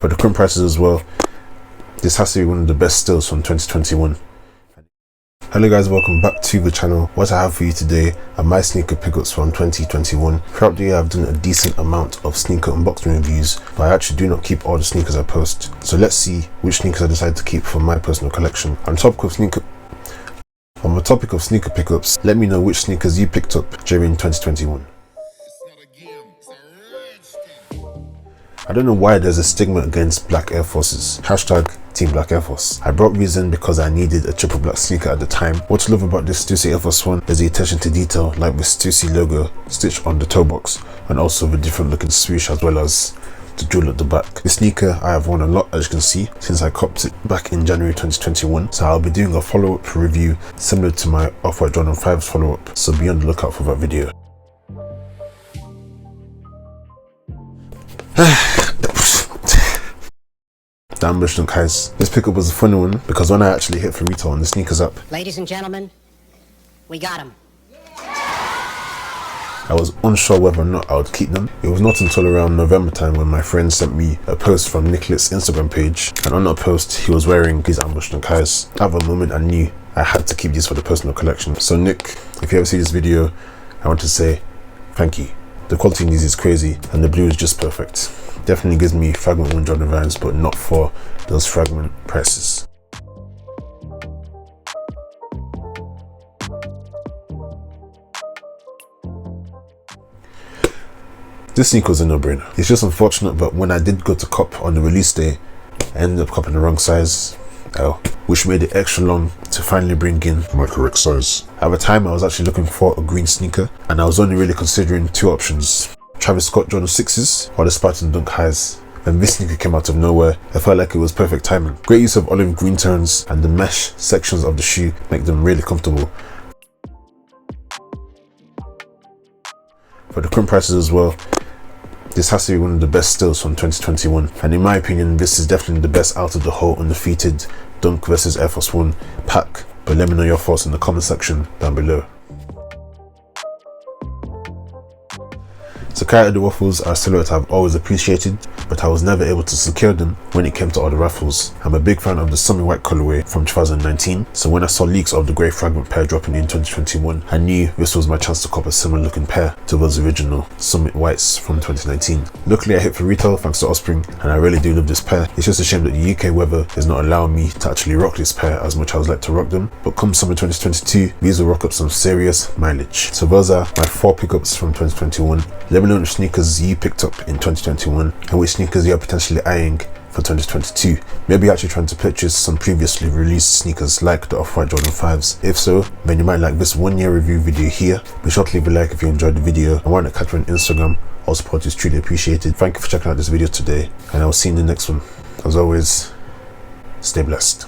For the current prices as well, this has to be one of the best steals from 2021. Hello guys, welcome back to the channel. What I have for you today are my sneaker pickups from 2021. Throughout the year I've done a decent amount of sneaker unboxing reviews, but I actually do not keep all the sneakers I post. So let's see which sneakers I decide to keep for my personal collection. On the topic of sneaker pickups, let me know which sneakers you picked up during 2021. I don't know why there's a stigma against black Air Forces. Hashtag Team Black Air Force. I brought reason because I needed a triple black sneaker at the time. What to love about this Stussy Air Force One is the attention to detail, like the Stussy logo stitched on the toe box, and also the different looking swoosh as well as the jewel at the back. This sneaker I have worn a lot, as you can see, since I copped it back in January 2021. So I'll be doing a follow-up review similar to my Off-White Jordan 5's follow-up, so be on the lookout for that video. Damn guys, this pickup was a funny one because when I actually hit for retail on the sneakers app, ladies and gentlemen, we got them. I was unsure whether or not I would keep them. It was not until around November time when my friend sent me a post from Nicholas' Instagram page, and on that post he was wearing these ambushed Sacais. At the moment I knew I had to keep these for the personal collection. So Nick, if you ever see this video, I want to say thank you. The quality in these is crazy and the blue is just perfect. Definitely gives me Fragment 1 Jordan vibes, but not for those Fragment prices. This sneaker was a no-brainer. It's just unfortunate, but when I did go to cop on the release day, I ended up copping the wrong size, which made it extra long to finally bring in my correct size. At the time I was actually looking for a green sneaker, and I was only really considering two options: Travis Scott Jordan 6s or the Spartan Dunk Highs. When this sneaker came out of nowhere, I felt like it was perfect timing. Great use of olive green tones, and the mesh sections of the shoe make them really comfortable. For the current prices as well, this has to be one of the best steals from 2021, and in my opinion this is definitely the best out of the whole Undefeated Dunk vs Air Force One pack. But let me know your thoughts in the comment section down below. Sacai of the Waffles are a silhouette I've always appreciated, but I was never able to secure them when it came to all the raffles. I'm a big fan of the Summit White colorway from 2019, so when I saw leaks of the grey Fragment pair dropping in 2021, I knew this was my chance to cop a similar looking pair to those original Summit Whites from 2019. Luckily I hit for retail thanks to Offspring, and I really do love this pair. It's just a shame that the UK weather is not allowing me to actually rock this pair as much as I would like to rock them, but come summer 2022, these will rock up some serious mileage. So those are my 4 pickups from 2021. Let me know which sneakers you picked up in 2021 and which sneakers you are potentially eyeing for 2022. Maybe you're actually trying to purchase some previously released sneakers like the Off-White Jordan 5s. If so, then you might like this 1 year review video here. Be sure to leave a like if you enjoyed the video, and why not catch me on Instagram. All support is truly appreciated. Thank you for checking out this video today, and I will see you in the next one. As always, stay blessed.